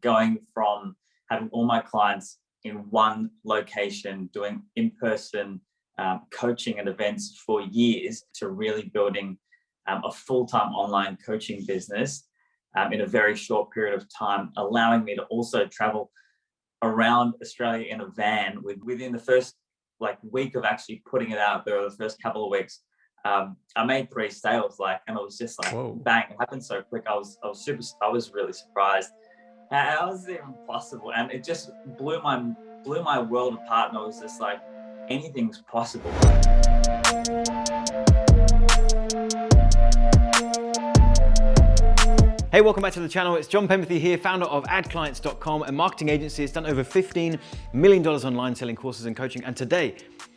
going from having all my clients in one location, doing in-person coaching and events for years, to really building a full-time online coaching business in a very short period of time, allowing me to also travel around Australia in a van. Within the first week of actually putting it out there, the first couple of weeks, I made 3 sales, and it was just Whoa. Bang, it happened so quick. I was really surprised. And it was even possible, and it just blew my world apart. And I was just like, anything's possible. Hey, welcome back to the channel. It's John Pemberthy here, founder of adclients.com, a marketing agency that's done over $15 million online selling courses and coaching. And today,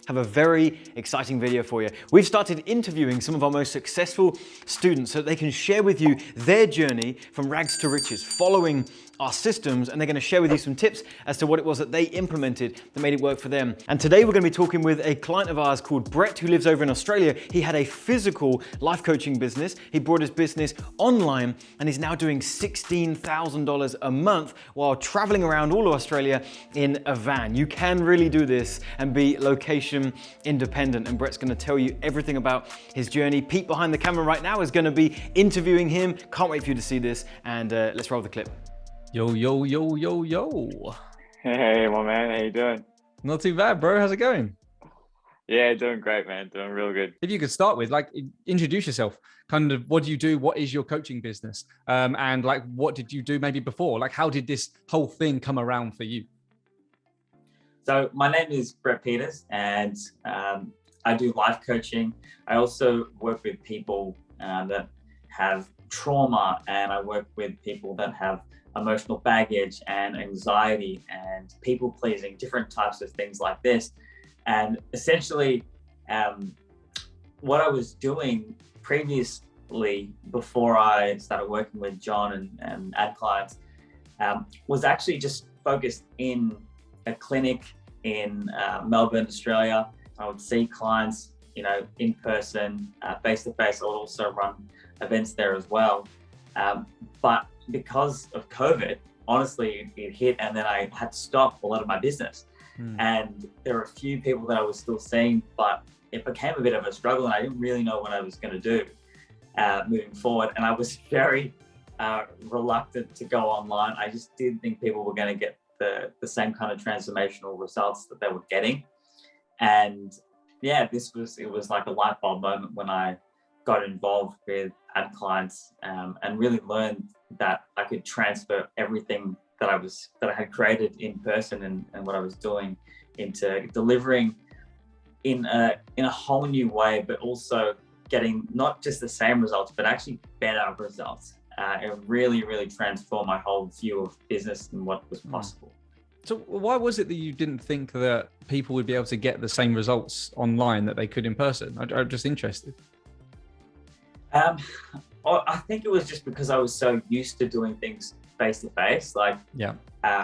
I have a very exciting video for you. We've started interviewing some of our most successful students so that they can share with you their journey from rags to riches, following our systems, and they're going to share with you some tips as to what it was that they implemented that made it work for them. And today we're going to be talking with a client of ours called Brett, who lives over in Australia. He had a physical life coaching business. He brought his business online, and he's now doing $16,000 a month while traveling around all of Australia in a van. You can really do this and be location independent, and Brett's going to tell you everything about his journey. Pete behind the camera right now is going to be interviewing him. Can't wait for you to see this, and let's roll the clip. Yo, yo, yo, yo, yo. Hey, my man, how you doing? Not too bad, bro. How's it going? Yeah, doing great, man. Doing real good. If you could start with, introduce yourself. Kind of, what do you do? What is your coaching business? And what did you do maybe before? How did this whole thing come around for you? So my name is Brett Peters, and I do life coaching. I also work with people that have trauma, and I work with people that have emotional baggage and anxiety and people pleasing, different types of things like this. And essentially, what I was doing previously, before I started working with John and ad clients, was actually just focused in a clinic in Melbourne, Australia. I would see clients, in person, face to face. I would also run events there as well. But because of COVID, honestly, it hit, and then I had to stop a lot of my business. And there were a few people that I was still seeing, but it became a bit of a struggle, and I didn't really know what I was going to do moving forward. And I was very reluctant to go online. I just didn't think people were going to get the same kind of transformational results that they were getting. And yeah, it was like a light bulb moment when I got involved with ad clients, and really learned that I could transfer everything that I had created in person and what I was doing into delivering in a whole new way, but also getting not just the same results, but actually better results. It really, really transformed my whole view of business and what was possible. So why was it that you didn't think that people would be able to get the same results online that they could in person? I'm just interested. I think it was just because I was so used to doing things face to face,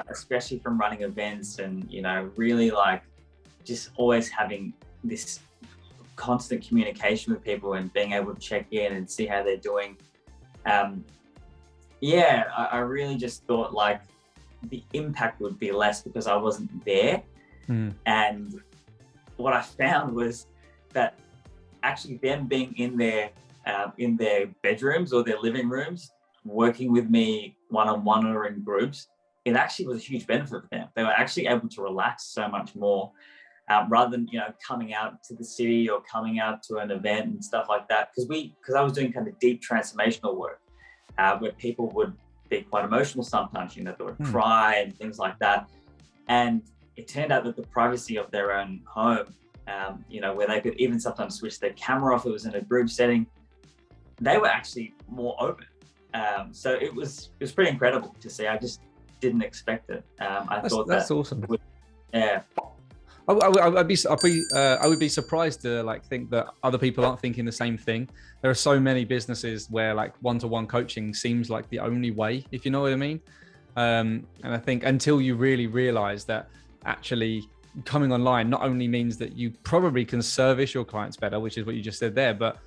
especially from running events, and really just always having this constant communication with people and being able to check in and see how they're doing. I really just thought the impact would be less because I wasn't there. And what I found was that actually them being in their bedrooms or their living rooms, working with me one-on-one or in groups, it actually was a huge benefit for them. They were actually able to relax so much more, rather than coming out to the city or coming out to an event and stuff like that. Because I was doing kind of deep transformational work, where people would be quite emotional sometimes. They would cry and things like that. And it turned out that the privacy of their own home, where they could even sometimes switch their camera off, it was in a group setting, they were actually more open. So it was pretty incredible to see. I just didn't expect it. I thought that's awesome. Yeah. I would be surprised to think that other people aren't thinking the same thing. There are so many businesses where one-to-one coaching seems like the only way, if you know what I mean. And I think until you really realize that actually coming online not only means that you probably can service your clients better, which is what you just said there, but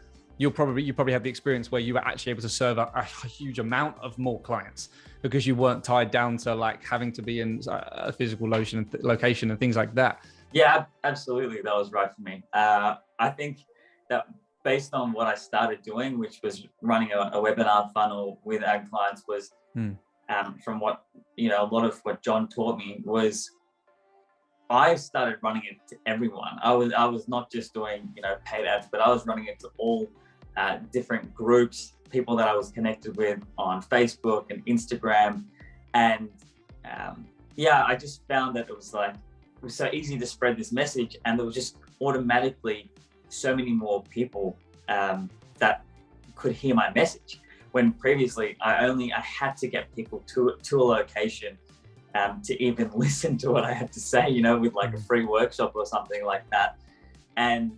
you probably have the experience where you were actually able to serve a huge amount of more clients because you weren't tied down to like having to be in a physical location and things like that. Yeah, absolutely. That was right for me. I think that based on what I started doing, which was running a webinar funnel with ad clients, was from what, a lot of what John taught me was I started running it to everyone. I was not just doing, paid ads, but I was running it to all different groups, people that I was connected with on Facebook and Instagram. And I just found that it was so easy to spread this message, and there was just automatically so many more people that could hear my message. When previously I had to get people to a location to even listen to what I had to say, with like a free workshop or something like that. And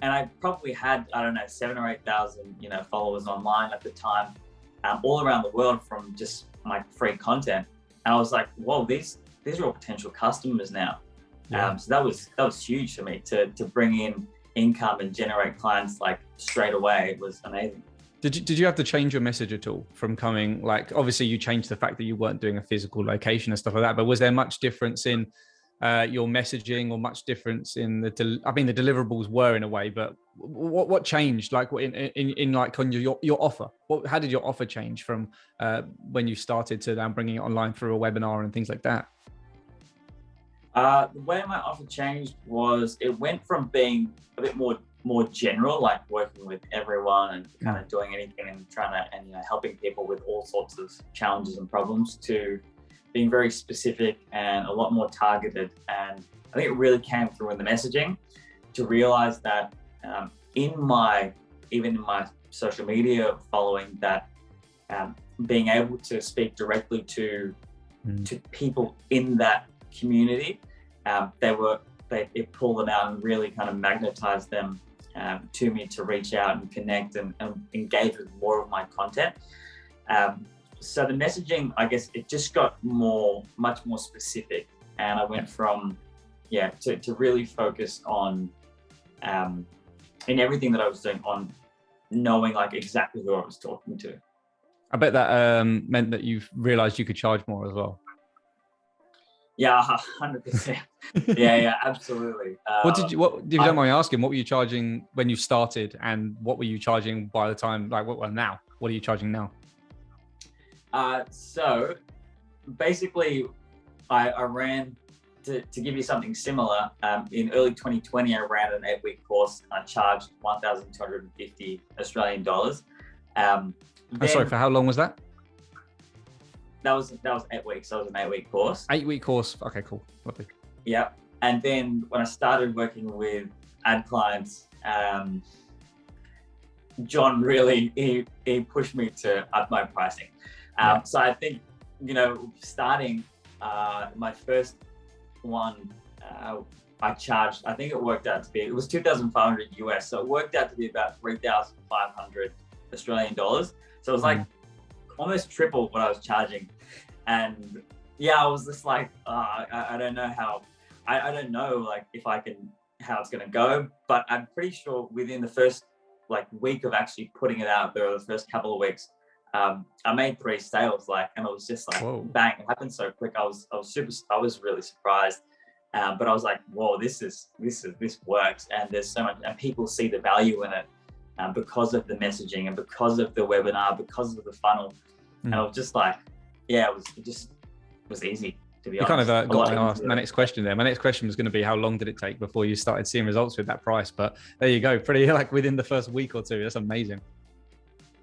I probably had, 7,000 or 8,000, followers online at the time, all around the world from just my free content. And I was like, whoa, these are all potential customers now. Yeah. So that was huge for me to bring in income and generate clients like straight away. It was amazing. Did you have to change your message at all from coming, like, obviously you changed the fact that you weren't doing a physical location and stuff like that, but was there much difference in your messaging or much difference in the deliverables were in a way, but what changed, like in like on your offer? How did your offer change from when you started to now bringing it online through a webinar and things like that? The way my offer changed was it went from being a bit more general, like working with everyone and kind of doing anything and helping people with all sorts of challenges and problems, to being very specific and a lot more targeted. And I think it really came through in the messaging to realize that even in my social media following, that being able to speak directly to people in that community, it pulled them out and really kind of magnetized them to me to reach out and connect and engage with more of my content. So the messaging, I guess, it just got much more specific, and I went from to really focus on in everything that I was doing on knowing like exactly who I was talking to. I bet that meant that you've realized you could charge more as well. Yeah, 100%. Yeah, absolutely. If you don't mind me asking, what were you charging when you started, and what were you charging by the time, like, now? What are you charging now? So basically I ran, to give you something similar, in early 2020, I ran an 8-week course. I charged 1,250 Australian dollars. I'm sorry, for how long was that? That was 8 weeks. That was an 8-week course. 8-week course. Okay, cool. Lovely. Yeah. And then when I started working with ad clients, John really, he pushed me to up my pricing. So I think, starting my first one, I charged, I think it worked out to be, it was 2,500 US. So it worked out to be about 3,500 Australian dollars. So it was like almost triple what I was charging. And I was just like, I don't know how, I don't know like how it's going to go, but I'm pretty sure within the first week of actually putting it out there, the first couple of weeks, I made 3 sales, and it was just like, whoa, bang, it happened so quick. I was really surprised. But I was like, whoa, this works. And there's so much, and people see the value in it because of the messaging and because of the webinar, because of the funnel. And I was just like, it was easy, to be honest. You kind of got to ask my next question there. My next question was going to be, how long did it take before you started seeing results with that price? But there you go, pretty within the first week or 2. That's amazing.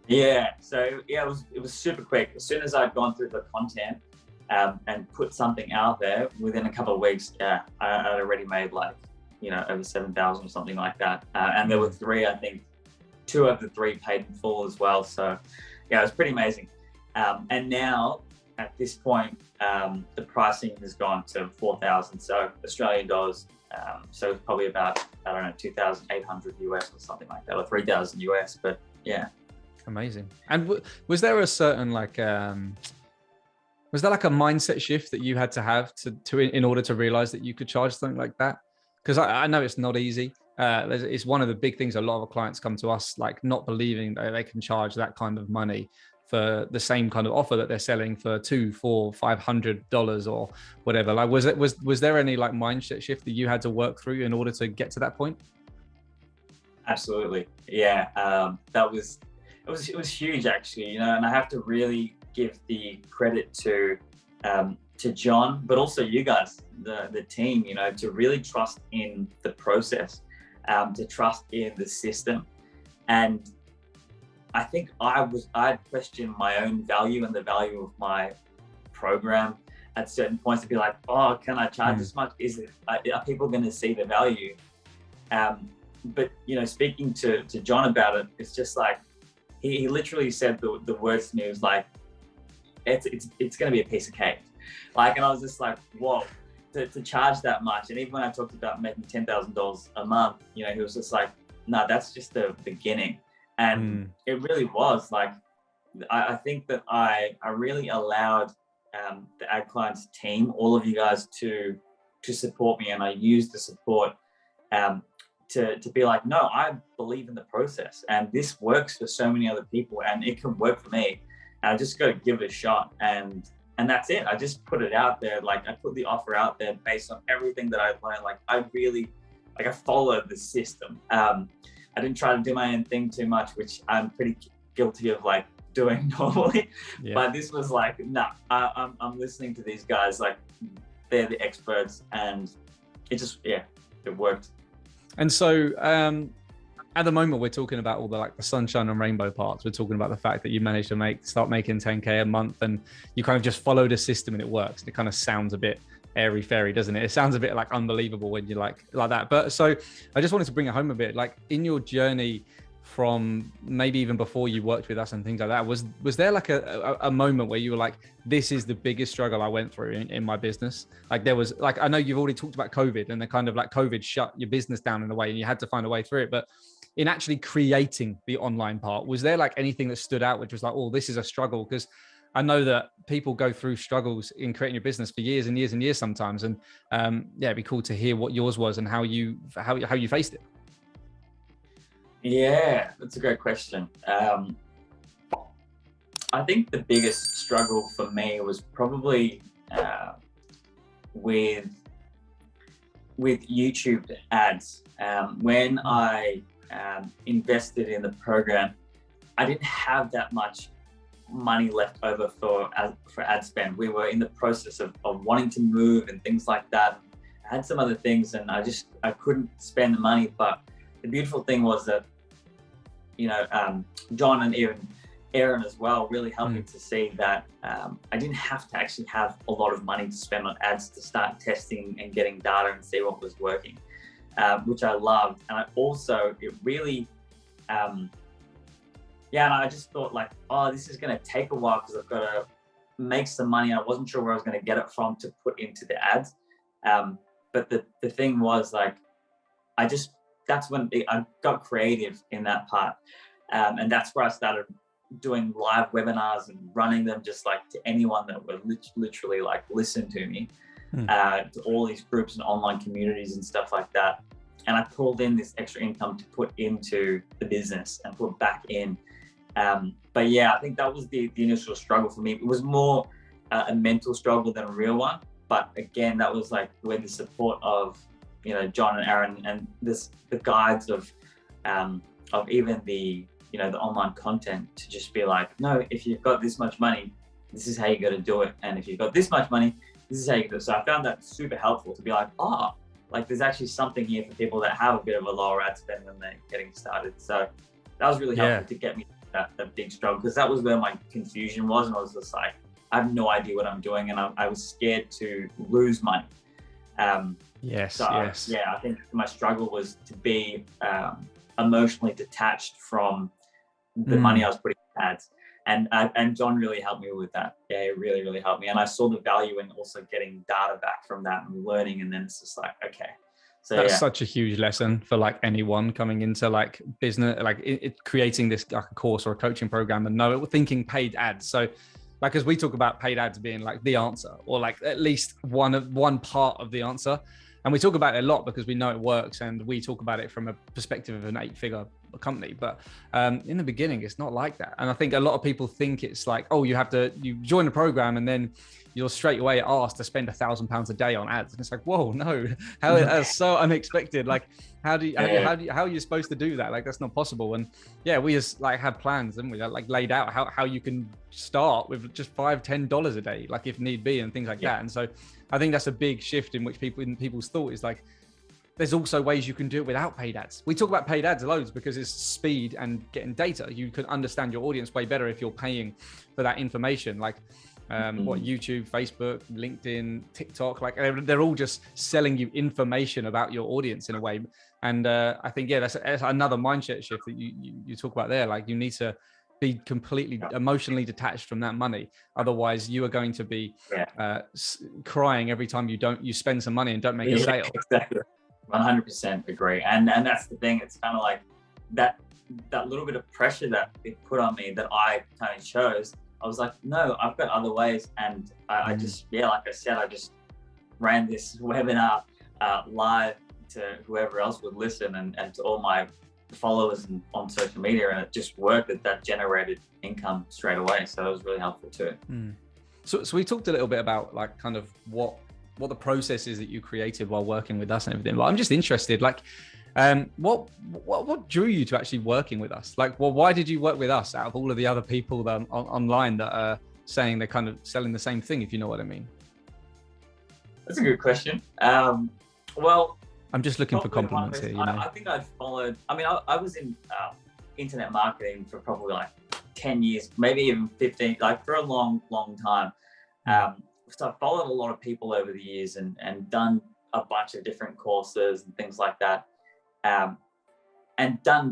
Yeah, so it was super quick. As soon as I'd gone through the content and put something out there, within a couple of weeks, I'd already made over 7,000 or something like that. And there were 3, I think 2 of the 3 paid in full as well. So it was pretty amazing. And now at this point, the pricing has gone to 4,000, so Australian dollars. So it's probably about, 2,800 US or something like that, or 3,000 US, but yeah. Amazing. And was there a certain was there a mindset shift that you had to have to in order to realize that you could charge something like that? Because I know it's not easy. it's one of the big things. A lot of our clients come to us like not believing that they can charge that kind of money for the same kind of offer that they're selling for $200, $400, $500 or whatever. Like, was there any like mindset shift that you had to work through in order to get to that point? Absolutely. Yeah. It was huge actually, you know, and I have to really give the credit to John, but also you guys, the team, you know, to really trust in the process, to trust in the system. And I think I questioned my own value and the value of my program at certain points, to be like, oh, can I charge this much? Are people going to see the value? But you know, speaking to John about it, it's just like he literally said the words to me. It was like, it's going to be a piece of cake. Like, and I was just like, whoa, to charge that much. And even when I talked about making $10,000 a month, you know, he was just like, no, that's just the beginning. And it really was like, I think that I really allowed the Ad Clients team, all of you guys, to support me, and I used the support to be like, no, I believe in the process, and this works for so many other people, and it can work for me. And I just got to give it a shot, and that's it. I just put it out there. Like, I put the offer out there based on everything that I learned. Like, I followed the system. I didn't try to do my own thing too much, which I'm pretty guilty of like doing normally. Yeah. But this was like, nah, I'm listening to these guys. Like, they're the experts, and it worked. And so at the moment, we're talking about all the sunshine and rainbow parts. We're talking about the fact that you managed to start making 10K a month, and you kind of just followed a system and it works. And it kind of sounds a bit airy fairy, doesn't it? It sounds a bit like unbelievable when you're like that. But so I just wanted to bring it home a bit, like in your journey from maybe even before you worked with us and things like that, was there like a moment where you were like, this is the biggest struggle I went through in my business? Like, there was like, I know you've already talked about COVID, and the kind of like COVID shut your business down in a way and you had to find a way through it. But in actually creating the online part, was there like anything that stood out, which was like, oh, this is a struggle? Because I know that people go through struggles in creating your business for years and years and years sometimes. And it'd be cool to hear what yours was and how you faced it. Yeah, that's a great question. I think the biggest struggle for me was probably with YouTube ads. When I invested in the program, I didn't have that much money left over for ad spend. We were in the process of wanting to move and things like that. I had some other things, and I couldn't spend the money. But the beautiful thing was that, you know, John and even Aaron as well really helped me to see that I didn't have to actually have a lot of money to spend on ads to start testing and getting data and see what was working, which I loved. And it really, and I just thought like, oh, this is going to take a while because I've got to make some money. I wasn't sure where I was going to get it from to put into the ads. But the thing was like, that's when I got creative in that part. And that's where I started doing live webinars and running them just like to anyone that would literally like listen to me, to all these groups and online communities and stuff like that. And I pulled in this extra income to put into the business and put back in. But yeah, I think that was the initial struggle for me. It was more a mental struggle than a real one. But again, that was like with the support of, you know, John and Aaron, and the guides of even the, you know, the online content, to just be like, no, if you've got this much money, this is how you got to do it. And if you've got this much money, this is how you do it. So I found that super helpful to be like, like there's actually something here for people that have a bit of a lower ad spend when they're getting started. So that was really helpful to get me that big struggle, because that was where my confusion was. And I was just like, I have no idea what I'm doing. And I was scared to lose money. Yes. I think my struggle was to be emotionally detached from the money I was putting in ads. And John really helped me with that. Yeah, it really, really helped me. And I saw the value in also getting data back from that and learning. And then it's just like, okay. So that's such a huge lesson for like anyone coming into like business, like creating this like a course or a coaching program, and thinking paid ads. So like, as we talk about paid ads being like the answer, or like at least one part of the answer. And we talk about it a lot because we know it works, and we talk about it from a perspective of an 8-figure company. But in the beginning, it's not like that. And I think a lot of people think it's like, oh, you join the program and then you're straight away asked to spend £1,000 a day on ads. And it's like, whoa, no, that's so unexpected. Like, how are you supposed to do that? Like, that's not possible. And yeah, we just like have plans, and we like laid out how you can start with just $5-10 a day, like if need be, and things like that. And so I think that's a big shift in which people's thought is like, there's also ways you can do it without paid ads. We talk about paid ads loads because it's speed and getting data. You can understand your audience way better if you're paying for that information. Like what YouTube, Facebook, LinkedIn, TikTok, like they're all just selling you information about your audience in a way. And I think, yeah, that's another mindset shift that you talk about there. Like, you need to be completely emotionally detached from that money. Otherwise you are going to be crying every time you spend some money and don't make a sale. Exactly. 100% agree. And that's the thing. It's kind of like that little bit of pressure that it put on me that I kind of chose. I was like, no, I've got other ways. And I just, like I said, I just ran this webinar live to whoever else would listen and to all my followers and on social media, and it just worked. That generated income straight away. So it was really helpful too. So we talked a little bit about like kind of what the process is that you created while working with us and everything. But I'm just interested, like, what drew you to actually working with us? Like, well, why did you work with us out of all of the other people that online that are saying they're kind of selling the same thing, if you know what I mean? That's a good question. Well, I'm just looking for compliments here. I think I was in internet marketing for probably like 10 years, maybe even 15, like for a long time. So I followed a lot of people over the years and done a bunch of different courses and things like that. And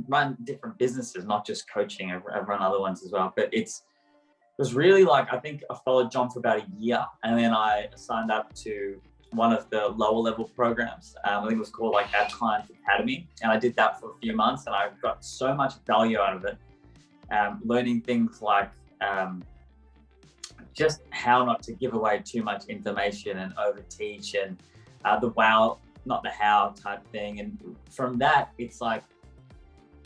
run different businesses, not just coaching. I've run other ones as well. But it was really like, I think I followed John for about a year, and then I signed up to one of the lower level programs. I think it was called like Ad Clients Academy. And I did that for a few months, and I got so much value out of it. Learning things like just how not to give away too much information and over teach, and the wow, not the how type thing. And from that, it's like,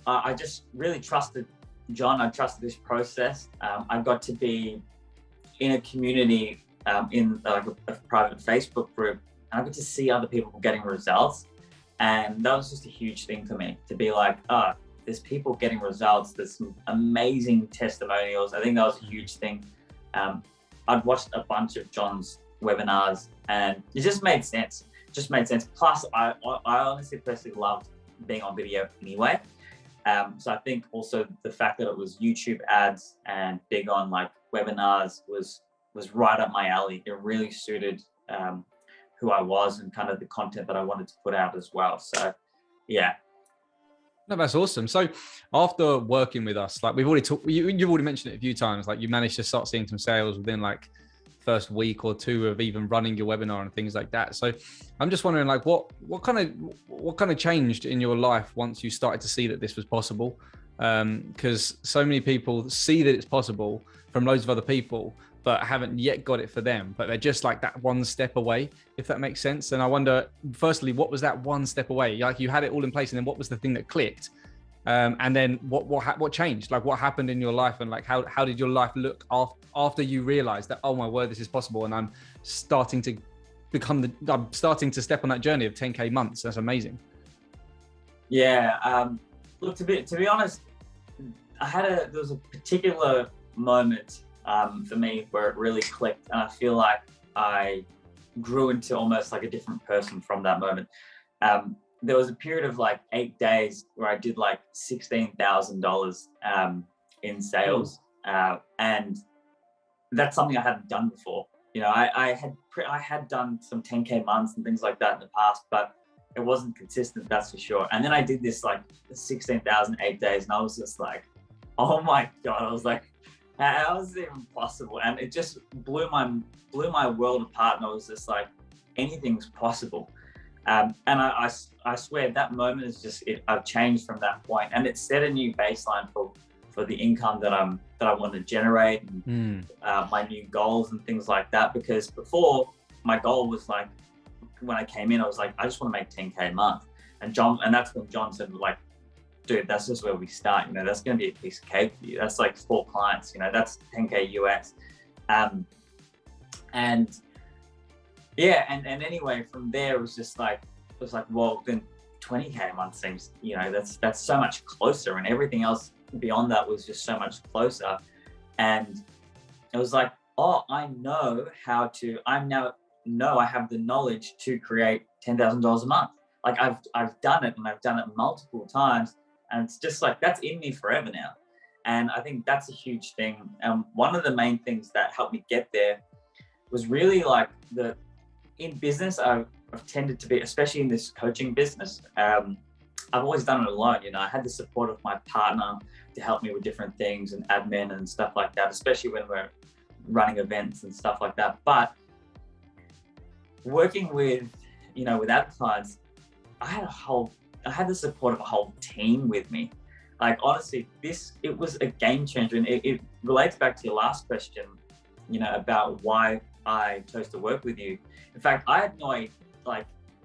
I just really trusted John. I trusted this process. I got to be in a community, in like a private Facebook group, and I got to see other people getting results. And that was just a huge thing for me, to be like, there's people getting results. There's some amazing testimonials. I think that was a huge thing. I'd watched a bunch of John's webinars, and it just made sense. Plus, I honestly personally loved being on video anyway. So I think also the fact that it was YouTube ads and big on like webinars was right up my alley. It really suited who I was and kind of the content that I wanted to put out as well. So yeah. No, that's awesome. So after working with us, like we've already talked, you've already mentioned it a few times, like you managed to start seeing some sales within like first week or two of even running your webinar and things like that. So I'm just wondering, like, what kind of changed in your life once you started to see that this was possible? Because so many people see that it's possible from loads of other people, but haven't yet got it for them, but they're just like that one step away, if that makes sense. And I wonder, firstly, what was that one step away? Like, you had it all in place, and then what was the thing that clicked? And then what changed? Like, what happened in your life, and like how did your life look after you realized that, oh my word, this is possible, and I'm starting to step on that journey of 10K months. That's amazing. Yeah. Look, to be honest, there was a particular moment for me where it really clicked, and I feel like I grew into almost like a different person from that moment. There was a period of like 8 days where I did like $16,000 in sales, and that's something I hadn't done before. You know, I had done some 10K months and things like that in the past, but it wasn't consistent, that's for sure. And then I did this like 16,000 8 days, and I was just like, oh my God, I was like, how is it even possible? And it just blew my world apart, and I was just like, anything's possible. And I swear that moment is just it. I've changed from that point, and it set a new baseline for the income that I want to generate, and my new goals and things like that. Because before, my goal was like when I came in, I was like, I just want to make 10K a month. And that's when John said, like, dude, that's just where we start. You know, that's going to be a piece of cake for you. That's like 4 clients, you know, that's 10K US. And yeah, and anyway, from there, it was like, well, then 20K a month seems, you know, that's so much closer, and everything else beyond that was just so much closer. And it was like, oh, I now know I have the knowledge to create $10,000 a month. Like I've done it, and I've done it multiple times, and it's just like, that's in me forever now. And I think that's a huge thing. One of the main things that helped me get there was really like in business, I've tended to be, especially in this coaching business, I've always done it alone. You know, I had the support of my partner to help me with different things and admin and stuff like that, especially when we're running events and stuff like that. But working with ad clients, I had the support of a whole team with me. Like, honestly, it was a game changer. And it relates back to your last question, you know, about why I chose to work with you. In fact, I had no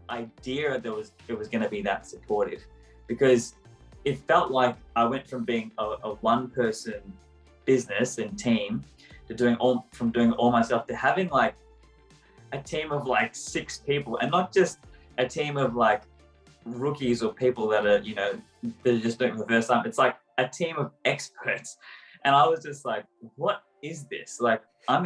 idea it was going to be that supportive, because it felt like I went from being a one-person business and team to doing all myself, to having like a team of like 6 people, and not just a team of like rookies or people that are, you know, they're just doing it for the first time. It's like a team of experts. And I was just like, what is this? Like, I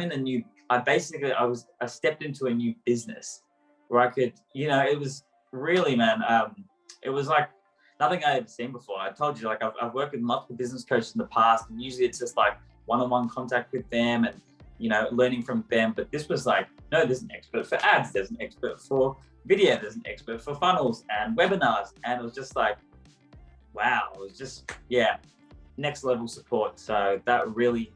stepped into a new business where I could, you know, it was really, man, it was like nothing I had seen before. I told you, like, I've worked with multiple business coaches in the past, and usually it's just like one-on-one contact with them and, you know, learning from them. But this was like, no, there's an expert for ads, there's an expert for video, there's an expert for funnels and webinars. And it was just like, wow, it was just, yeah, next level support. So that really,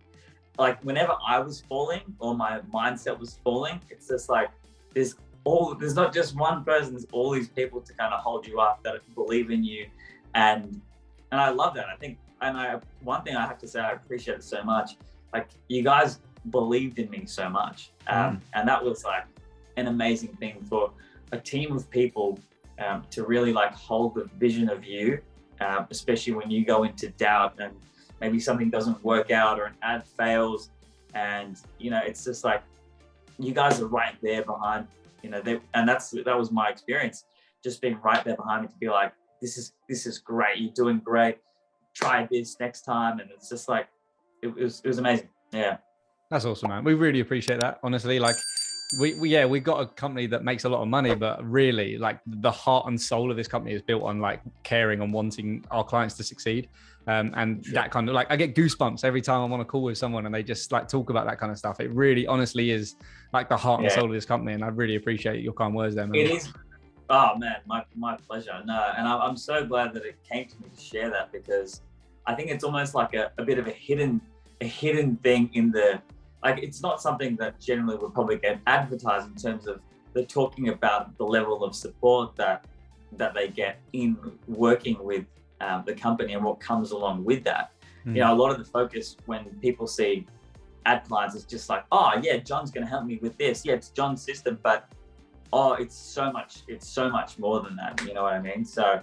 like, whenever I was falling or my mindset was falling, it's just like, there's not just one person, there's all these people to kind of hold you up, that believe in you. And I love that. I think, one thing I have to say, I appreciate it so much. Like, you guys believed in me so much. And that was like an amazing thing for a team of people to really like hold the vision of you, especially when you go into doubt and maybe something doesn't work out or an ad fails. And, you know, it's just like, you guys are right there behind, you know, that was my experience, just being right there behind me to be like, this is great. You're doing great. Try this next time. And it's just like, it was amazing. Yeah. That's awesome, man. We really appreciate that. Honestly, like we got a company that makes a lot of money, but really, like, the heart and soul of this company is built on like caring and wanting our clients to succeed. And sure. That kind of, like, I get goosebumps every time I'm on a call with someone and they just like talk about that kind of stuff. It really honestly is like the heart and soul of this company. And I really appreciate your kind words there, man. It is. Oh man, my pleasure. No, and I'm so glad that it came to me to share that, because I think it's almost like a bit of a hidden thing in the, like, it's not something that generally would probably get advertised in terms of they're talking about the level of support that they get in working with the company and what comes along with that. You know, a lot of the focus when people see ad clients is just like, oh yeah, John's going to help me with this. Yeah, it's John's system, but it's so much more than that. You know what I mean? So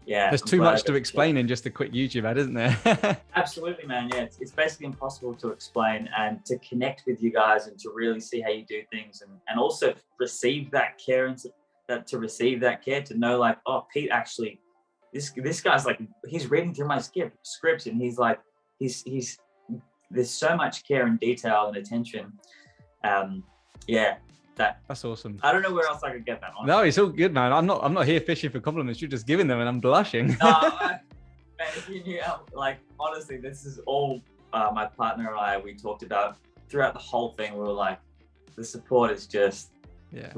yeah, there's too much to explain in just a quick YouTube ad, isn't there? Absolutely, man. Yeah, it's basically impossible to explain, and to connect with you guys and to really see how you do things, and also receive that care, and to know like, oh, Pete, actually, this guy's like, he's reading through my scripts, and he's like, he's there's so much care and detail and attention. Yeah. That's awesome. I don't know where else I could get that on. No, it's all good, man. I'm not here fishing for compliments. You're just giving them, and I'm blushing. No, man, if you knew, like, honestly, this is all my partner and I, we talked about throughout the whole thing. We were like, the support is just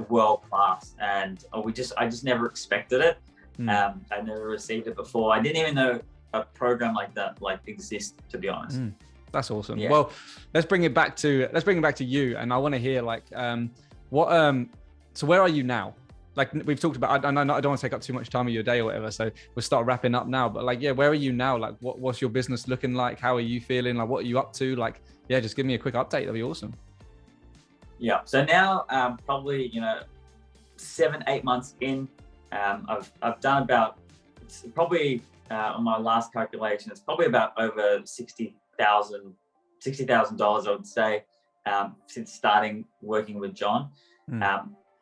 world class, and I just never expected it. I never received it before. I didn't even know a program like that exists, to be honest. That's awesome. Yeah. Well, let's bring it back to you, and I want to hear like so where are you now? Like, we've talked about, I don't want to take up too much time of your day or whatever, so we'll start wrapping up now. But like, yeah, where are you now? Like, what's your business looking like? How are you feeling? Like, what are you up to? Like, yeah, just give me a quick update. That'd be awesome. Yeah. So now, probably, you know, 7-8 months in, I've done about, it's probably on my last calculation, it's probably about over $60,000, I would say, since starting working with John,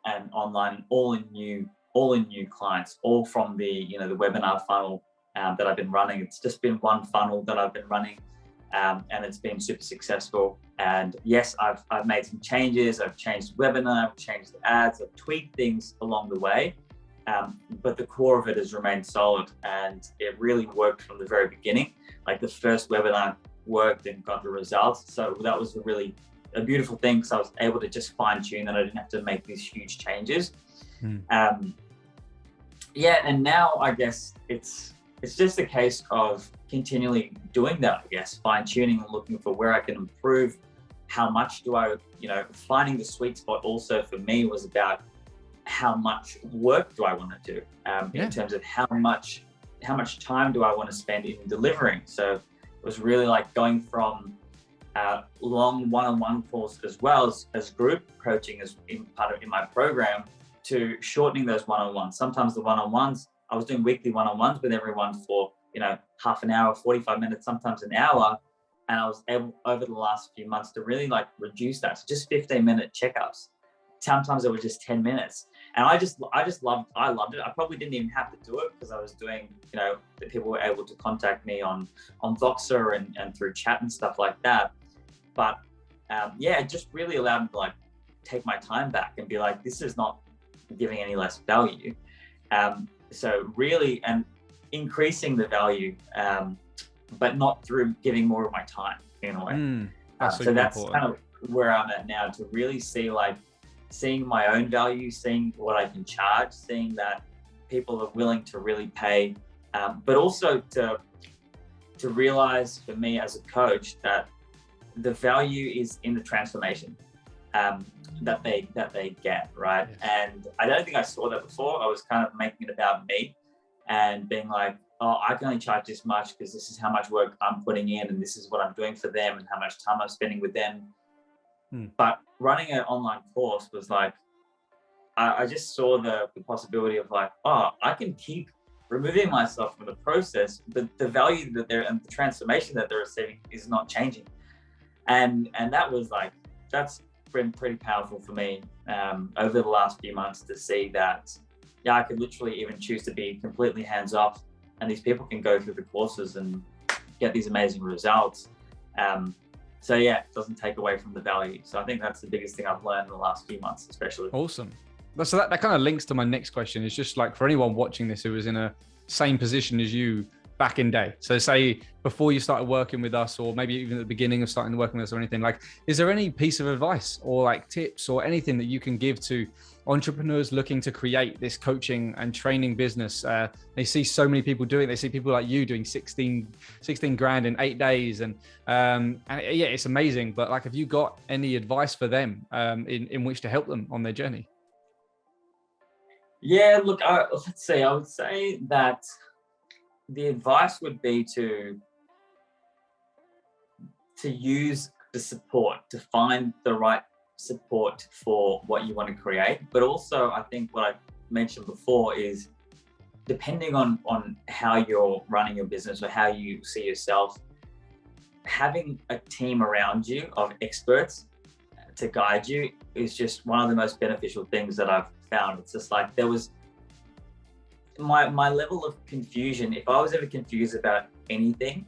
and online, all in new clients, all from the the webinar funnel that I've been running. It's just been one funnel that I've been running, and it's been super successful. And yes, I've made some changes. I've changed the webinar, I've changed the ads, I've tweaked things along the way, but the core of it has remained solid, and it really worked from the very beginning. Like the first webinar worked and got the results, so that was a beautiful thing, because I was able to just fine tune that. I didn't have to make these huge changes. And now I guess it's just a case of continually doing that, I guess, fine tuning and looking for where I can improve. How much do I, finding the sweet spot also for me was about how much work do I want to do, in terms of how much time do I want to spend in delivering. So it was really like going from long one-on-one calls as well as group coaching as in my program, to shortening those one-on-ones. Sometimes the one-on-ones, I was doing weekly one-on-ones with everyone for half an hour, 45 minutes, sometimes an hour, and I was able over the last few months to really like reduce that to just 15-minute checkups. Sometimes it was just 10 minutes, and I loved it. I probably didn't even have to do it, because I was doing, that people were able to contact me on Voxer and through chat and stuff like that. But it just really allowed me to like take my time back and be like, this is not giving any less value. So really, and increasing the value, but not through giving more of my time in a way. So that's important. Kind of where I'm at now, to really seeing my own value, seeing what I can charge, seeing that people are willing to really pay, but also to realize for me as a coach that the value is in the transformation that they get, right? Yes. And I don't think I saw that before. I was kind of making it about me and being like, oh, I can only charge this much because this is how much work I'm putting in, and this is what I'm doing for them, and how much time I'm spending with them. But running an online course was like, I just saw the possibility of like, oh, I can keep removing myself from the process, but the value that they're and the transformation that they're receiving is not changing. And that was like, that's been pretty powerful for me over the last few months, to see that, I could literally even choose to be completely hands off, and these people can go through the courses and get these amazing results. So it doesn't take away from the value. So I think that's the biggest thing I've learned in the last few months, especially. Awesome. So that kind of links to my next question. It's just like, for anyone watching this who was in a same position as you back in day. So say before you started working with us, or maybe even at the beginning of starting working with us or anything, like, is there any piece of advice or like tips or anything that you can give to entrepreneurs looking to create this coaching and training business? They see so many people doing it. They see people like you doing 16 grand in 8 days. And it's amazing. But like, have you got any advice for them in which to help them on their journey? Yeah, look, let's see. I would say that the advice would be to use the support, to find the right support for what you want to create. But also, I think what I mentioned before is, depending on how you're running your business or how you see yourself, having a team around you of experts to guide you is just one of the most beneficial things that I've found. It's just like, there was my level of confusion. If I was ever confused about anything,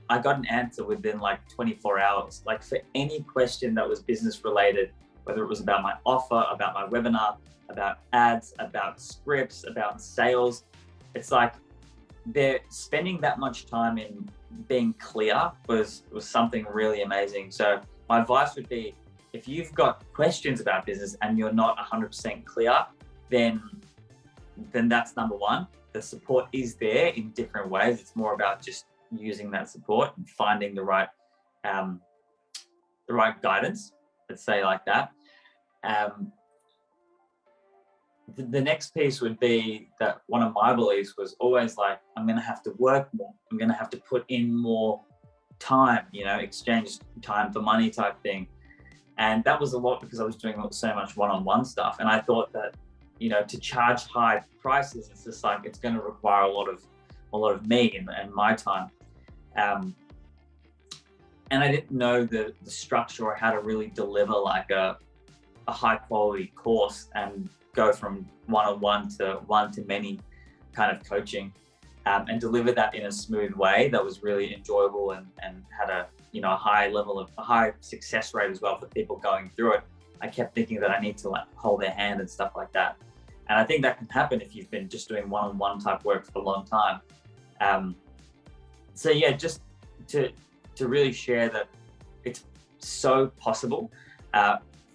I got an answer within like 24 hours. Like, for any question that was business related, whether it was about my offer, about my webinar, about ads, about scripts, about sales, it's like they're spending that much time in being clear was something really amazing. So my advice would be, if you've got questions about business and you're not 100% clear, then that's number one. The support is there in different ways. It's more about just using that support and finding the right guidance, let's say like that. The next piece would be that one of my beliefs was always like, I'm going to have to work more. I'm going to have to put in more time, exchange time for money type thing. And that was a lot because I was doing so much one-on-one stuff. And I thought that to charge high prices, it's just like, it's going to require a lot of me and my time. And I didn't know the structure or how to really deliver like a high quality course and go from one-on-one to one-to-many kind of coaching, and deliver that in a smooth way that was really enjoyable and had a high success rate as well for people going through it. I kept thinking that I need to like hold their hand and stuff like that. And I think that can happen if you've been just doing one-on-one type work for a long time. So yeah, just to really share that it's so possible,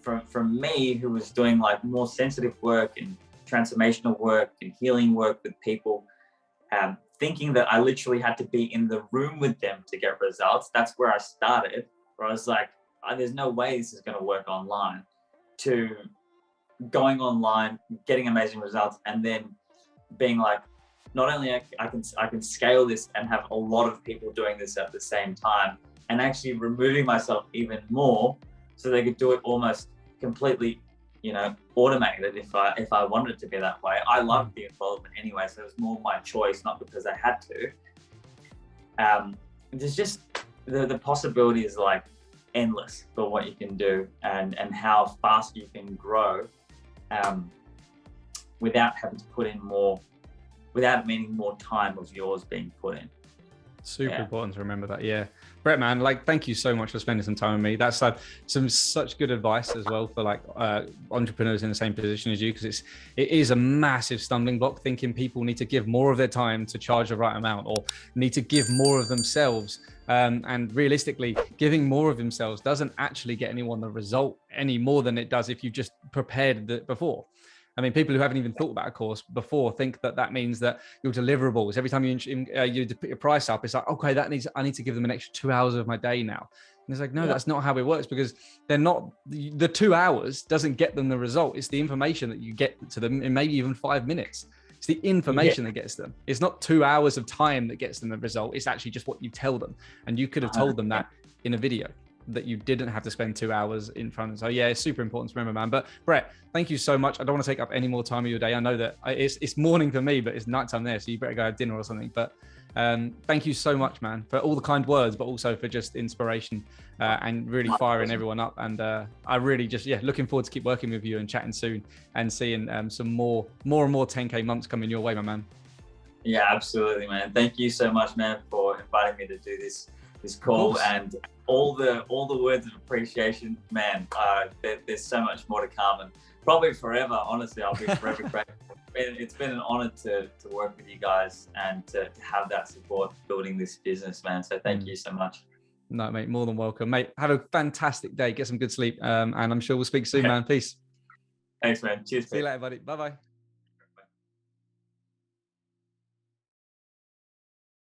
from me, who was doing like more sensitive work and transformational work and healing work with people, thinking that I literally had to be in the room with them to get results. That's where I started, where I was like, there's no way this is going to work online, to going online, getting amazing results, and then being like, not only I can scale this and have a lot of people doing this at the same time, and actually removing myself even more so they could do it almost completely, automated if I wanted it to be that way. I loved the involvement anyway, so it was more my choice, not because I had to. There's just the possibility is like endless for what you can do and how fast you can grow, without having to put in more, without meaning more time of yours being put in. Super important to remember that. Yeah. Brett, man, like, thank you so much for spending some time with me. That's some such good advice as well for like entrepreneurs in the same position as you, because it is a massive stumbling block, thinking people need to give more of their time to charge the right amount, or need to give more of themselves. And realistically, giving more of themselves doesn't actually get anyone the result any more than it does if you just prepared it before. I mean, people who haven't even thought about a course before think that means that your deliverables, every time you put your price up, it's like, okay, I need to give them an extra 2 hours of my day now. And it's like, no, that's not how it works, because they're not, the 2 hours doesn't get them the result. It's the information that you get to them in maybe even 5 minutes. It's the information that gets them. It's not 2 hours of time that gets them the result. It's actually just what you tell them. And you could have told them that in a video, that you didn't have to spend 2 hours in front of. So yeah, it's super important to remember, man. But Brett, thank you so much. I don't want to take up any more time of your day. I know that it's morning for me, but it's nighttime there, so you better go have dinner or something. But thank you so much, man, for all the kind words, but also for just inspiration, and really firing everyone up. And I really just, looking forward to keep working with you and chatting soon and seeing some more and more 10K months coming your way, my man. Yeah, absolutely, man. Thank you so much, man, for inviting me to do this call, and all the words of appreciation, man. There's so much more to come, and probably forever. Honestly, I'll be forever grateful. It's been an honor to work with you guys and to have that support building this business, man. So thank you so much. No, mate, more than welcome, mate. Have a fantastic day. Get some good sleep, and I'm sure we'll speak soon, man. Peace. Thanks, man. Cheers. See you later, buddy. Bye-bye.